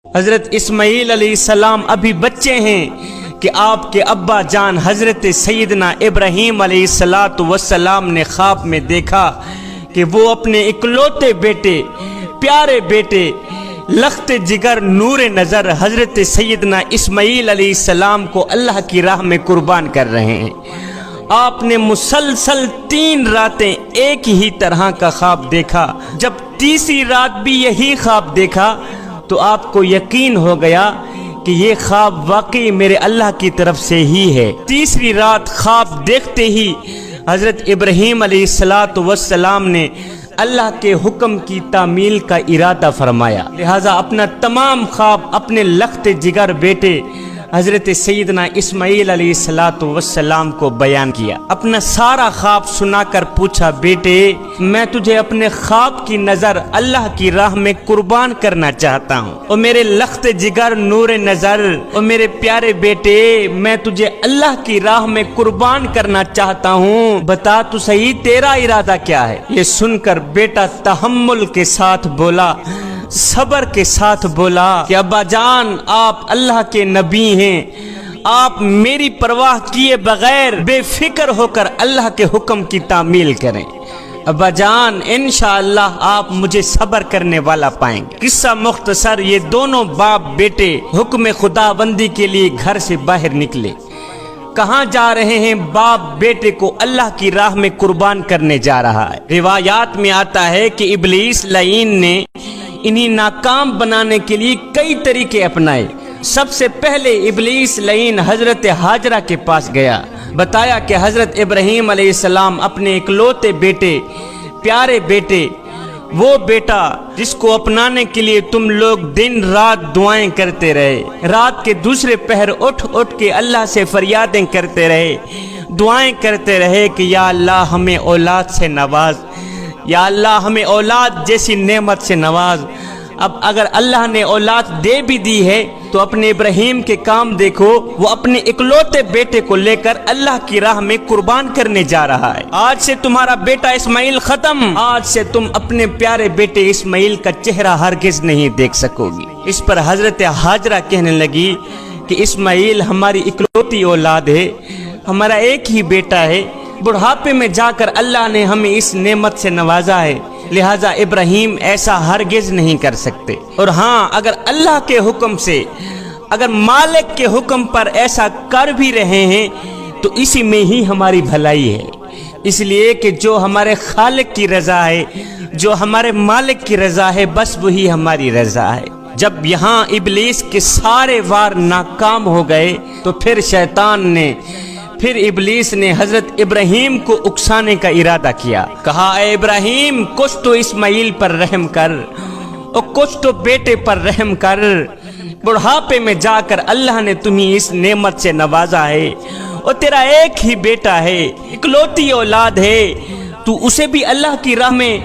حضرت اسماعیل علیہ السلام ابھی بچے ہیں کہ آپ کے ابا جان حضرت سیدنا ابراہیم علیہ السلام نے خواب میں دیکھا کہ وہ اپنے اکلوتے بیٹے، پیارے بیٹے، لخت جگر نور نظر حضرت سیدنا اسماعیل علیہ السلام کو اللہ کی راہ میں قربان کر رہے ہیں۔ آپ نے مسلسل 3 راتیں ایک ہی طرح کا خواب دیکھا۔ جب تیسری رات بھی یہی خواب دیکھا تو آپ کو یقین ہو گیا کہ یہ خواب واقعی میرے اللہ کی طرف سے ہی ہے۔ تیسری رات خواب دیکھتے ہی حضرت ابراہیم علیہ السلام نے اللہ کے حکم کی تعمیل کا ارادہ فرمایا، لہذا اپنا تمام خواب اپنے لخت جگر بیٹے حضرت سیدنا اسماعیل علیہ السلام کو بیان کیا۔ اپنا سارا خواب سنا کر پوچھا، بیٹے میں تجھے اپنے خواب کی نظر اللہ کی راہ میں قربان کرنا چاہتا ہوں، اور میرے لخت جگر نور نظر اور میرے پیارے بیٹے میں تجھے اللہ کی راہ میں قربان کرنا چاہتا ہوں، بتا تو صحیح تیرا ارادہ کیا ہے؟ یہ سن کر بیٹا تحمل کے ساتھ بولا، صبر کے ساتھ بولا کہ ابا جان آپ اللہ کے نبی ہیں، آپ میری پرواہ کیے بغیر بے فکر ہو کر اللہ کے حکم کی تعمیل کریں۔ ابا جان انشاءاللہ آپ مجھے صبر کرنے والا پائیں گے۔ قصہ مختصر، یہ دونوں باپ بیٹے حکم خدا بندی کے لیے گھر سے باہر نکلے۔ کہاں جا رہے ہیں؟ باپ بیٹے کو اللہ کی راہ میں قربان کرنے جا رہا ہے۔ روایات میں آتا ہے کہ ابلیس لعین نے انہیں ناکام بنانے کے لیے کئی طریقے اپنائے۔ سب سے پہلے ابلیس لعین حضرت ہاجرہ کے پاس گیا، بتایا کہ حضرت ابراہیم علیہ السلام اپنے اکلوتے بیٹے، پیارے بیٹے، وہ بیٹا جس کو اپنانے کے لیے تم لوگ دن رات دعائیں کرتے رہے، رات کے دوسرے پہر اٹھ کے اللہ سے فریادیں کرتے رہے، دعائیں کرتے رہے کہ یا اللہ ہمیں اولاد سے نواز، یا اللہ ہمیں اولاد جیسی نعمت سے نواز۔ اب اگر اللہ نے اولاد دے بھی دی ہے تو اپنے ابراہیم کے کام دیکھو، وہ اپنے اکلوتے بیٹے کو لے کر اللہ کی راہ میں قربان کرنے جا رہا ہے۔ آج سے تمہارا بیٹا اسماعیل ختم، آج سے تم اپنے پیارے بیٹے اسماعیل کا چہرہ ہرگز نہیں دیکھ سکو گی۔ اس پر حضرت ہاجرہ کہنے لگی کہ اسماعیل ہماری اکلوتی اولاد ہے، ہمارا ایک ہی بیٹا ہے، بڑھاپے میں جا کر اللہ نے ہمیں اس نعمت سے نوازا ہے، لہذا ابراہیم ایسا ہرگز نہیں کر سکتے۔ اور ہاں اگر اللہ کے حکم سے، اگر مالک کے حکم پر ایسا کر بھی رہے ہیں تو اسی میں ہی ہماری بھلائی ہے، اس لیے کہ جو ہمارے خالق کی رضا ہے، جو ہمارے مالک کی رضا ہے، بس وہی ہماری رضا ہے۔ جب یہاں ابلیس کے سارے وار ناکام ہو گئے تو پھر ابلیس نے حضرت ابراہیم کو اکسانے کا ارادہ کیا۔ کہا اے ابراہیم کچھ تو اسماعیل پر رحم کر اور کچھ تو بیٹے پر رحم کر، بڑھاپے میں جا کر اللہ نے تمہیں اس نعمت سے نوازا ہے اور تیرا ایک ہی بیٹا ہے، اکلوتی اولاد ہے، تو اسے بھی اللہ کی راہ میں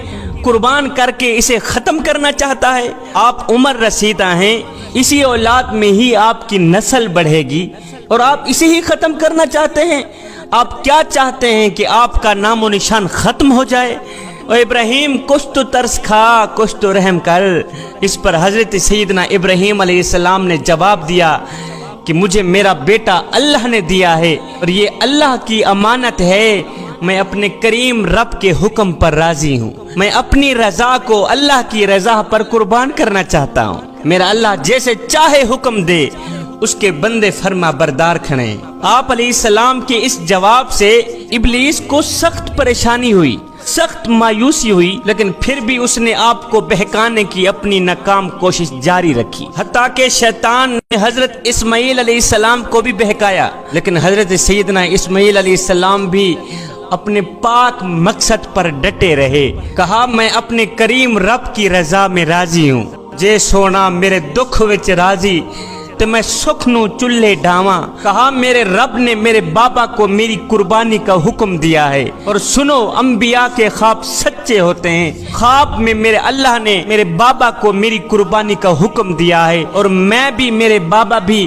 قربان کر کے اسے ختم کرنا چاہتا ہے۔ آپ عمر رسیدہ ہیں، اسی اولاد میں ہی آپ کی نسل بڑھے گی اور آپ اسے ہی ختم کرنا چاہتے ہیں۔ آپ کیا چاہتے ہیں کہ آپ کا نام و نشان ختم ہو جائے؟ اور ابراہیم کچھ تو ترس کھا، کچھ تو رحم کر۔ اس پر حضرت سیدنا ابراہیم علیہ السلام نے جواب دیا کہ مجھے میرا بیٹا اللہ نے دیا ہے اور یہ اللہ کی امانت ہے، میں اپنے کریم رب کے حکم پر راضی ہوں، میں اپنی رضا کو اللہ کی رضا پر قربان کرنا چاہتا ہوں۔ میرا اللہ جیسے چاہے حکم دے، اس کے بندے فرما بردار کھڑے۔ آپ علیہ السلام کے اس جواب سے ابلیس کو سخت پریشانی ہوئی، سخت مایوسی ہوئی، لیکن پھر بھی اس نے آپ کو بہکانے کی اپنی ناکام کوشش جاری رکھی، حتیٰ کہ شیطان نے حضرت اسماعیل علیہ السلام کو بھی بہکایا، لیکن حضرت سیدنا اسماعیل علیہ السلام بھی اپنے پاک مقصد پر ڈٹے رہے۔ کہا میں اپنے کریم رب کی رضا میں راضی ہوں، جے سونا میرے دکھ وچ راضی تو میں سکھ نو چلے ڈاواں۔ کہا میرے رب نے میرے بابا کو میری قربانی کا حکم دیا ہے، اور سنو انبیاء کے خواب سچے ہوتے ہیں، خواب میں میرے اللہ نے میرے بابا کو میری قربانی کا حکم دیا ہے، اور میں بھی، میرے بابا بھی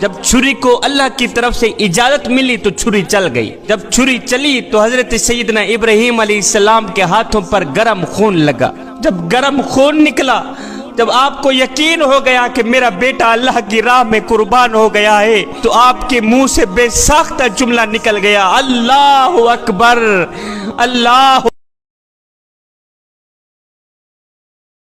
جب چھری کو اللہ کی طرف سے اجازت ملی تو چھری چل گئی. جب چھری چلی تو حضرت سیدنا ابراہیم علیہ السلام کے ہاتھوں پر گرم خون لگا. جب گرم خون نکلا، جب آپ کو یقین ہو گیا کہ میرا بیٹا اللہ کی راہ میں قربان ہو گیا ہے، تو آپ کے منہ سے بے ساختہ جملہ نکل گیا، اللہ اکبر، اللہ